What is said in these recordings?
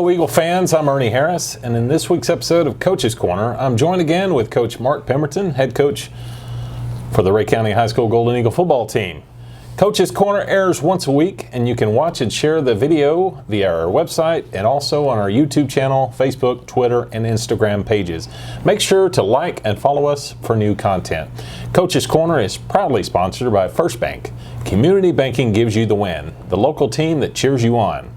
Hello, Eagle fans. I'm Ernie Harris, and in this week's episode of Coach's Corner, I'm joined again with Coach Mark Pemberton, head coach for the Rhea County High School Golden Eagle football team. Coach's Corner airs once a week, and you can watch and share the video via our website and also on our YouTube channel, Facebook, Twitter, and Instagram pages. Make sure to like and follow us for new content. Coach's Corner is proudly sponsored by First Bank. Community banking gives you the win, the local team that cheers you on.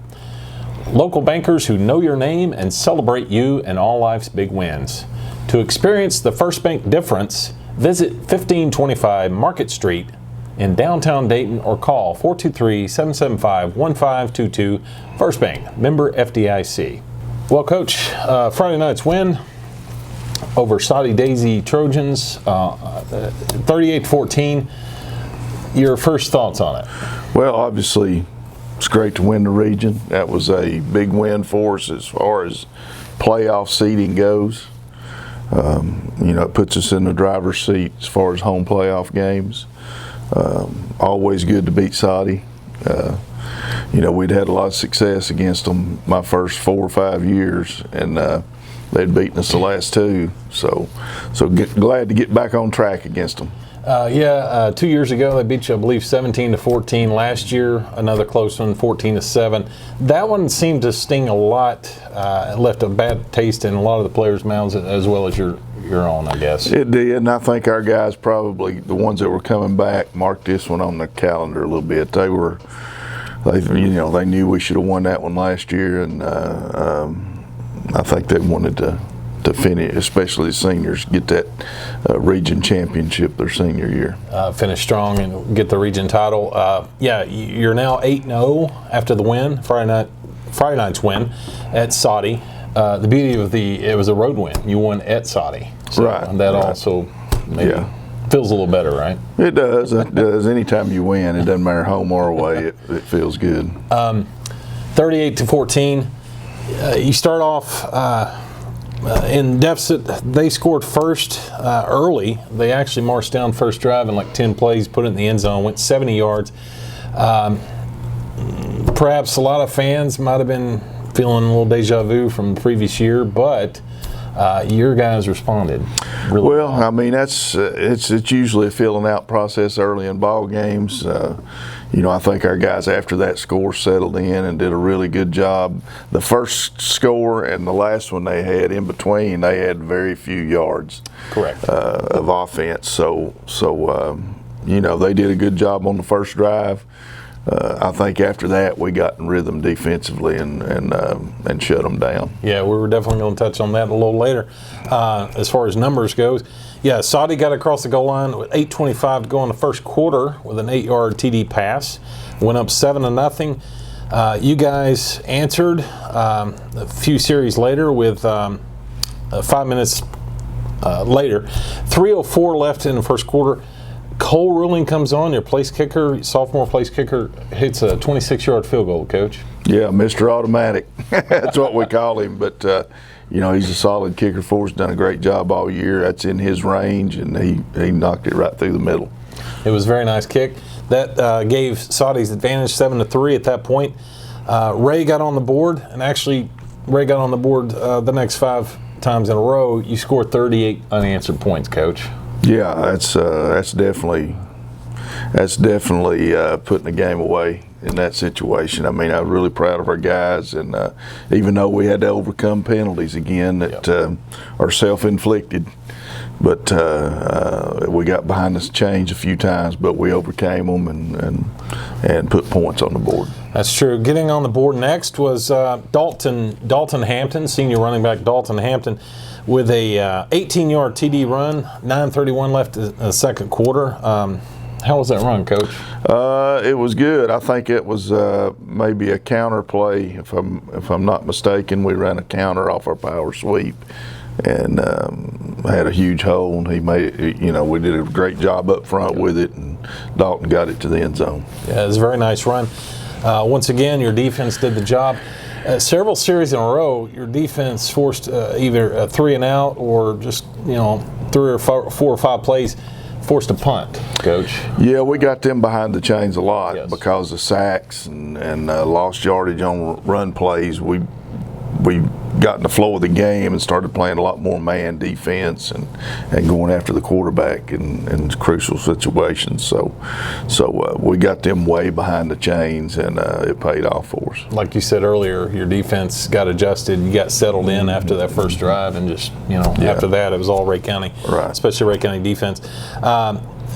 Local bankers who know your name and celebrate you and all life's big wins. To experience the First Bank difference, visit 1525 Market Street in downtown Dayton or call 423-775-1522. First Bank, member FDIC. Well, Coach, Friday night's win over Soddy Daisy Trojans, 38-14. Your first thoughts on it? Well, obviously, it's great to win the region. That was a big win for us as far as playoff seeding goes. It puts us in the driver's seat as far as home playoff games. Always good to beat Soddy. We'd had a lot of success against them my first 4 or 5 years, and they'd beaten us the last two. So glad to get back on track against them. 2 years ago they beat you, I believe, 17-14. Last year, another close one, 14-7. That one seemed to sting a lot. It left a bad taste in a lot of the players' mouths, as well as your own, I guess. It did, and I think our guys, probably the ones that were coming back, marked this one on the calendar a little bit. They knew we should have won that one last year, and I think they wanted to finish, especially the seniors, get that region championship their senior year. Finish strong and get the region title. You're now 8-0 after the win, Friday night's win at Soddy. The beauty of it was a road win. You won at Soddy. So right. That also maybe feels a little better, right? It does. It does. Anytime you win, it doesn't matter home or away, it feels good. 38-14. You start off in deficit. They scored first early. They actually marched down first drive in like 10 plays, put it in the end zone, went 70 yards. Perhaps a lot of fans might have been feeling a little deja vu from the previous year, but your guys responded really well. I mean, it's usually a filling out process early in ball games. I think our guys after that score settled in and did a really good job. The first score and the last one they had in between, they had very few yards. Correct. Of offense. So they did a good job on the first drive. I think after that we got in rhythm defensively and shut them down. Yeah, we were definitely going to touch on that a little later. As far as numbers goes, Soddy got across the goal line with 8:25 to go in the first quarter with an 8-yard TD pass. Went up 7-0. You guys answered a few series later with 5 minutes later. 3:04 left in the first quarter. Cole Ruling comes on, your place kicker, sophomore place kicker, hits a 26-yard field goal, Coach. Yeah, Mr. Automatic. That's what we call him. But, he's a solid kicker for us, done a great job all year. That's in his range, and he knocked it right through the middle. It was a very nice kick. That gave Soddy's advantage 7-3 at that point. Rhea got on the board, and actually Rhea got on the board the next 5 times in a row. You scored 38 unanswered points, Coach. Yeah, that's definitely putting the game away in that situation. I mean, I'm really proud of our guys, and even though we had to overcome penalties again that are self-inflicted, but we got behind the chains a few times, but we overcame them and put points on the board. That's true. Getting on the board next was Dalton Hampton, senior running back Dalton Hampton, with a 18-yard TD run, 9:31 left in the second quarter. How was that run, Coach? It was good. I think it was maybe a counter play, if I'm not mistaken. We ran a counter off our power sweep and had a huge hole. And he made it, we did a great job up front with it, and Dalton got it to the end zone. Yeah, it was a very nice run. Once again, your defense did the job. Several series in a row, your defense forced either a 3 and out or just 3 or 4 or 5 plays, forced a punt, Coach. Yeah, we got them behind the chains a lot because of sacks and lost yardage on run plays. We we got in the flow of the game and started playing a lot more man defense and going after the quarterback in crucial situations. So we got them way behind the chains, and it paid off for us. Like you said earlier, your defense got adjusted. You got settled in after that first drive, and just after that, it was all Ray County, right. Especially Ray County defense.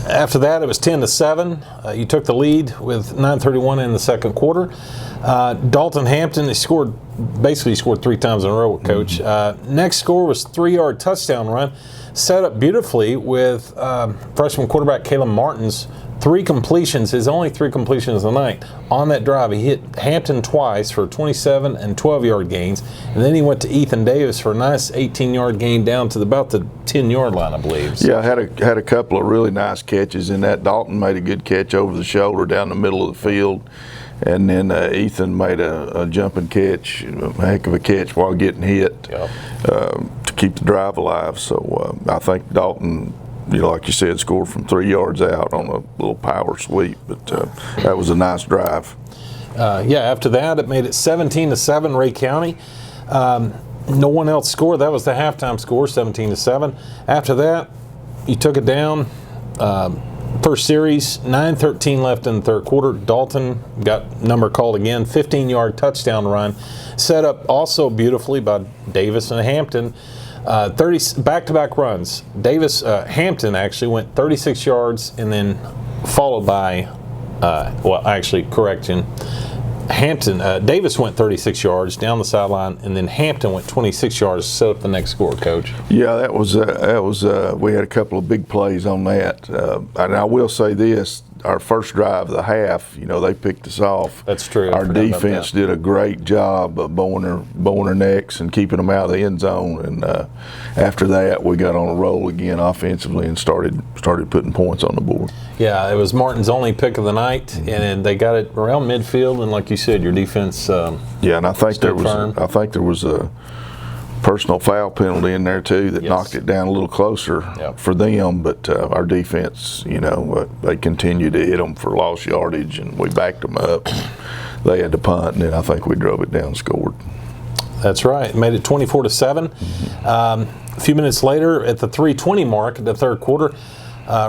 After that, it was 10-7. You took the lead with 9:31 in the second quarter. Dalton Hampton, they scored 3 times in a row with Coach. Next score was 3-yard touchdown run, set up beautifully with freshman quarterback Caleb Martin's 3 completions, his only 3 completions of the night. On that drive, he hit Hampton twice for 27 and 12-yard gains, and then he went to Ethan Davis for a nice 18-yard gain down to about the 10-yard line, I believe. So. Yeah, had a couple of really nice catches in that. Dalton made a good catch over the shoulder down the middle of the field, and then Ethan made a jumping catch, a heck of a catch while getting hit to keep the drive alive. So I think Dalton, like you said, scored from 3 yards out on a little power sweep, but that was a nice drive. After that, it made it 17-7 Ray County. No one else scored. That was the halftime score, 17-7. After that, you took it down. First series, 9:13 left in the third quarter. Dalton got number called again, 15-yard touchdown run, set up also beautifully by Davis and Hampton. 30 back-to-back runs. Hampton actually went 36 yards and then followed by, Davis went 36 yards down the sideline, and then Hampton went 26 yards to set up the next score, Coach. Yeah, that was we had a couple of big plays on that. And I will say this, our first drive of the half, they picked us off. That's true. Our defense did a great job of bowing their necks and keeping them out of the end zone. And after that, we got on a roll again offensively and started putting points on the board. Yeah, it was Martin's only pick of the night, and they got it around midfield. And like you said, your defense. And I think there was a personal foul penalty in there too that knocked it down a little closer for them, but our defense, they continued to hit them for lost yardage, and we backed them up. They had to punt, and then I think we drove it down and scored. That's right. Made it 24-7. A few minutes later, at the 3:20 mark of the third quarter,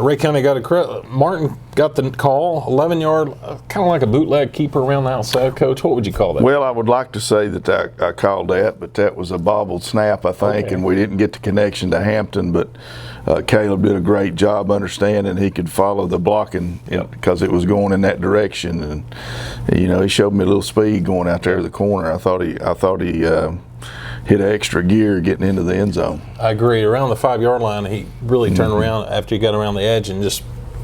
Ray County got a credit. Martin got the call, 11-yard, kind of like a bootleg keeper around the outside. Coach, what would you call that? Well, I would like to say that I called that, but that was a bobbled snap, I think, and we didn't get the connection to Hampton. But Caleb did a great job understanding he could follow the blocking because it was going in that direction, and he showed me a little speed going out there to the corner. I thought he hit an extra gear getting into the end zone. I agree. Around the 5-yard line, he really turned around after he got around the edge and just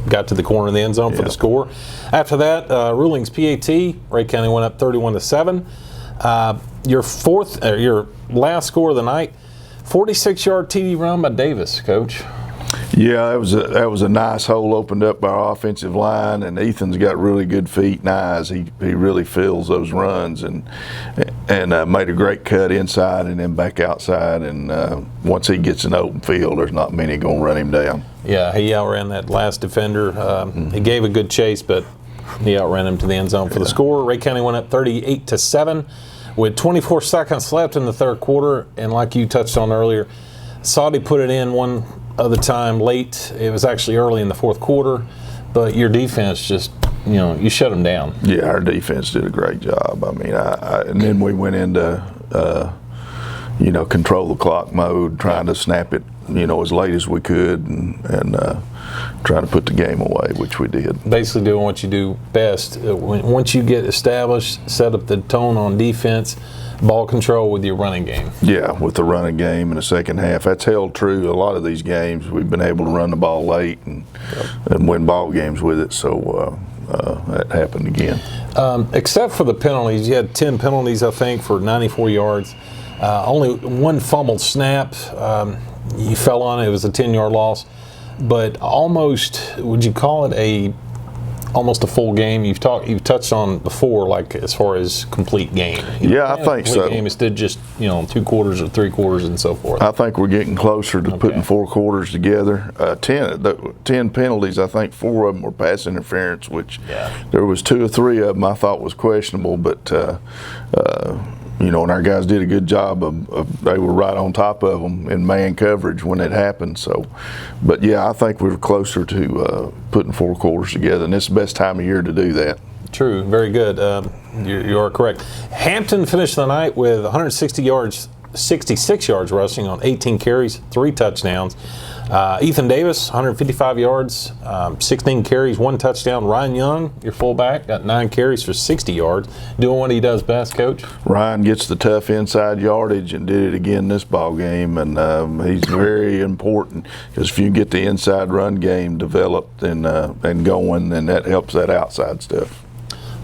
got to the corner of the end zone for the score. After that, rulings PAT, Ray County went up 31-7. Your last score of the night, 46-yard TD run by Davis, Coach. Yeah, that was a nice hole opened up by our offensive line, and Ethan's got really good feet and eyes. He really fills those runs and made a great cut inside and then back outside. And once he gets in the open field, there's not many going to run him down. Yeah, he outran that last defender. He gave a good chase, but he outran him to the end zone for the score. Ray County went up 38-7 with 24 seconds left in the third quarter. And like you touched on earlier, Soddy put it in one other time late. It was actually early in the fourth quarter, but your defense just, you shut them down. Yeah, our defense did a great job. I mean, and then we went into, control the clock mode, trying to snap it, as late as we could, and trying to put the game away, which we did. Basically doing what you do best. Once you get established, set up the tone on defense, ball control with your running game. Yeah, with the running game in the second half. That's held true a lot of these games. We've been able to run the ball late and win ball games with it, so that happened again. Except for the penalties. You had 10 penalties, I think, for 94 yards. Only one fumbled snap. You fell on it. It was a 10-yard loss. But almost, would you call it almost a full game? You've touched on before, like as far as complete game. I think so. Game instead of just 2 quarters or 3 quarters and so forth. I think we're getting closer to putting 4 quarters together. 10 penalties. I think 4 of them were pass interference, which there was 2 or 3 of them I thought was questionable, but and our guys did a good job they were right on top of them in man coverage when it happened. So, but yeah, I think we were closer to putting 4 quarters together, and it's the best time of year to do that. True, very good. You are correct. Hampton finished the night with 160 yards, 66 yards rushing on 18 carries, 3 touchdowns. Ethan Davis, 155 yards, 16 carries, 1 touchdown. Ryan Young, your fullback, got 9 carries for 60 yards, doing what he does best, Coach. Ryan gets the tough inside yardage and did it again this ball game, and he's very important because if you get the inside run game developed and going, then that helps that outside stuff.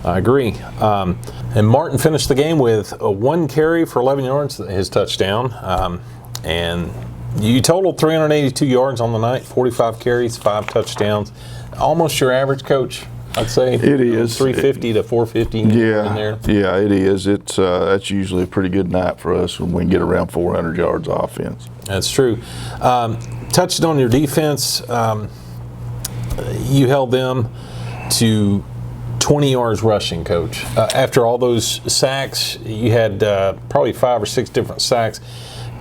I agree. And Martin finished the game with 1 carry for 11 yards, his touchdown. And you totaled 382 yards on the night, 45 carries, 5 touchdowns. Almost your average, Coach, I'd say. It is 350 to 450. Yeah, in there. Yeah, it is. It's that's usually a pretty good night for us when we can get around 400 yards offense. That's true. Touched on your defense. You held them to 20 yards rushing, Coach. After all those sacks, you had probably 5 or 6 different sacks,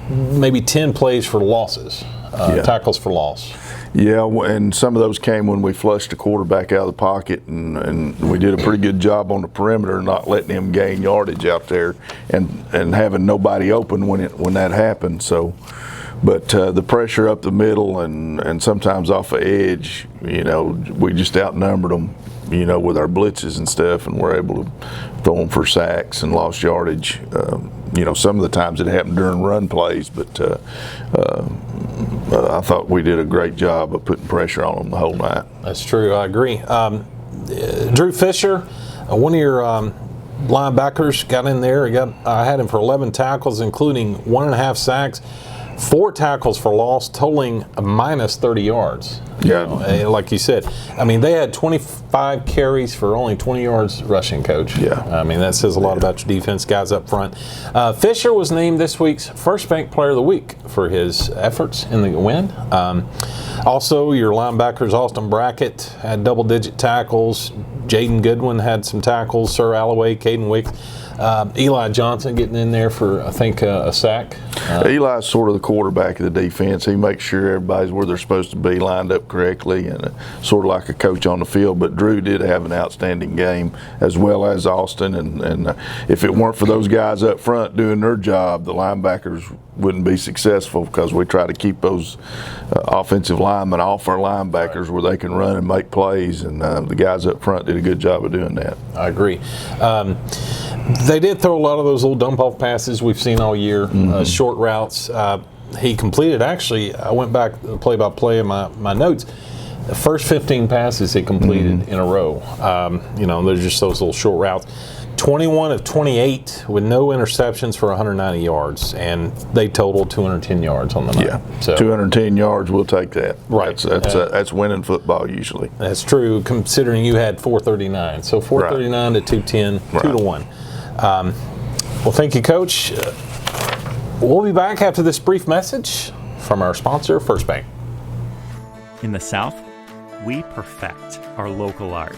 maybe 10 plays for losses, tackles for loss. Yeah, and some of those came when we flushed the quarterback out of the pocket, and we did a pretty good job on the perimeter, not letting him gain yardage out there, and having nobody open when that happened. So, but the pressure up the middle and sometimes off the edge, we just outnumbered them, with our blitzes and stuff, and we're able to throw them for sacks and lost yardage. Some of the times it happened during run plays, but I thought we did a great job of putting pressure on them the whole night. That's true. I agree. Drew Fisher, one of your linebackers, got in there. I had him for 11 tackles, including 1.5 sacks, 4 tackles for loss, totaling a minus 30 yards. Yeah. Like you said. I mean, they had 25 carries for only 20 yards rushing, Coach. Yeah. I mean, that says a lot about your defense, guys up front. Fisher was named this week's First Bank Player of the Week for his efforts in the win. Also, your linebackers, Austin Brackett, had double-digit tackles. Jaden Goodwin had some tackles. Sir Alloway, Caden Wicks. Eli Johnson getting in there for, I think, a sack. Eli's sort of the quarterback of the defense. He makes sure everybody's where they're supposed to be, lined up correctly, and sort of like a coach on the field. But Drew did have an outstanding game, as well as Austin. And if it weren't for those guys up front doing their job, the linebackers wouldn't be successful, because we try to keep those offensive linemen off our linebackers where they can run and make plays, and the guys up front did a good job of doing that. I agree. They did throw a lot of those little dump-off passes we've seen all year, short routes. He completed, actually, I went back play-by-play in my notes, the first 15 passes he completed in a row. There's just those little short routes. 21 of 28 with no interceptions for 190 yards, and they totaled 210 yards on the night. Yeah, so 210 yards, we'll take that. Right. That's winning football usually. That's true, considering you had 439. So 439 to 210, 2 to 1. Well, thank you, Coach. We'll be back after this brief message from our sponsor, First Bank. In the South, we perfect our local art.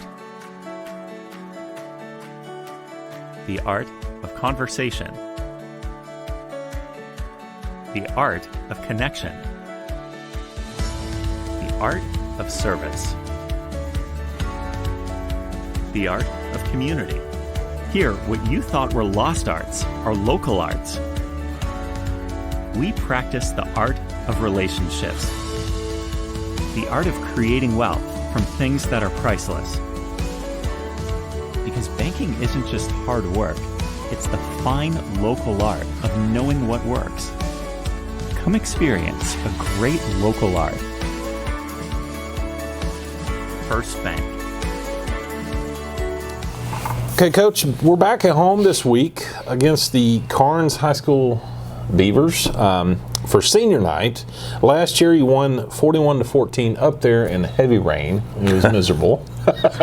The art of conversation. The art of connection. The art of service. The art of community. Here, what you thought were lost arts are local arts. We practice the art of relationships. The art of creating wealth from things that are priceless. Because banking isn't just hard work, it's the fine local art of knowing what works. Come experience a great local art. First Bank. Okay, Coach, we're back at home this week against the Karns High School Beavers for senior night. Last year you won 41-14 up there in heavy rain. It was miserable.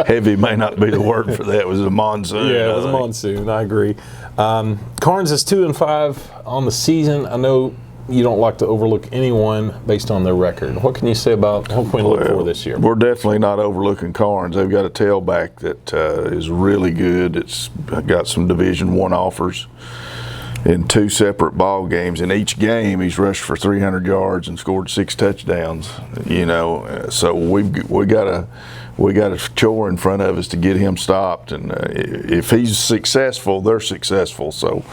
Heavy may not be the word for that. It was a monsoon. Yeah, it was a monsoon. I agree. Karns is 2-5 on the season. I know you don't like to overlook anyone based on their record. What can you say about what can we look for this year? We're definitely not overlooking Karns. They've got a tailback that is really good. It's got some Division I offers. in 2 separate ball games. In each game, he's rushed for 300 yards and scored 6 touchdowns. You know, so we got a chore in front of us to get him stopped. And if he's successful, they're successful. So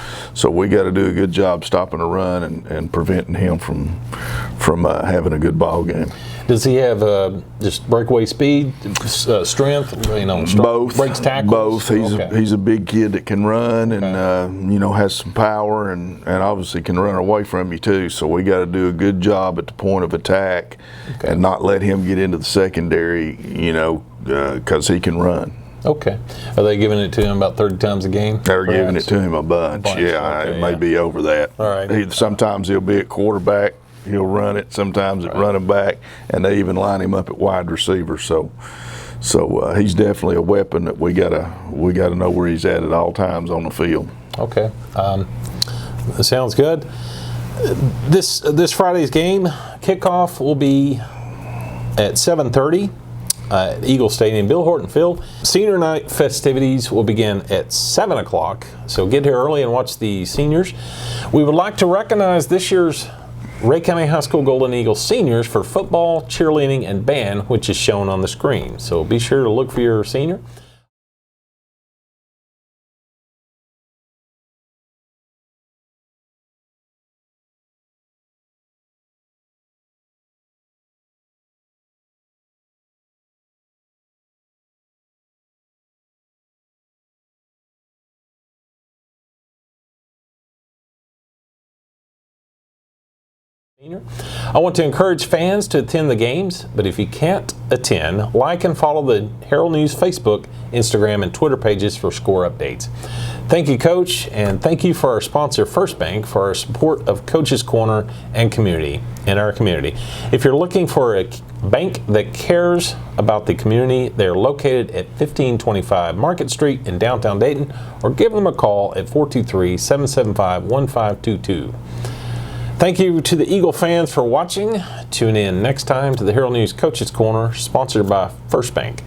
we got to do a good job stopping a run and preventing him from having a good ball game. Does he have just breakaway speed, strength? You know, both. Breaks tackles. Both. He's a big kid that can run and you know, has some power and obviously can run away from you too. So we got to do a good job at the point of attack and not let him get into the secondary. You know, because he can run. Okay. Are they giving it to him about 30 times a game? They're giving it to him a bunch. Yeah, it may be over that. All right. Sometimes he'll be at quarterback. He'll run it. Sometimes at running back, and they even line him up at wide receiver. So he's definitely a weapon that we gotta know where he's at all times on the field. Okay, that sounds good. This Friday's game kickoff will be at 7:30 at Eagle Stadium, Bill Horton Field. Senior night festivities will begin at 7 o'clock. So get here early and watch the seniors. We would like to recognize this year's Rhea County High School Golden Eagles seniors for football, cheerleading, and band, which is shown on the screen. So be sure to look for your senior. I want to encourage fans to attend the games, but if you can't attend, like and follow the Herald News Facebook, Instagram, and Twitter pages for score updates. Thank you, Coach, and thank you for our sponsor, First Bank, for our support of Coach's Corner and community in our community. If you're looking for a bank that cares about the community, they're located at 1525 Market Street in downtown Dayton, or give them a call at 423-775-1522. Thank you to the Eagle fans for watching. Tune in next time to the Herald News Coach's Corner, sponsored by First Bank.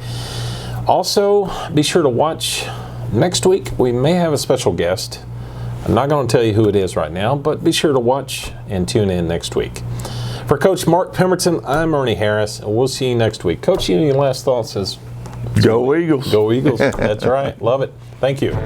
Also, be sure to watch next week. We may have a special guest. I'm not going to tell you who it is right now, but be sure to watch and tune in next week. For Coach Mark Pemberton, I'm Ernie Harris, and we'll see you next week. Coach, any last thoughts? Go Eagles. Go Eagles. That's right. Love it. Thank you.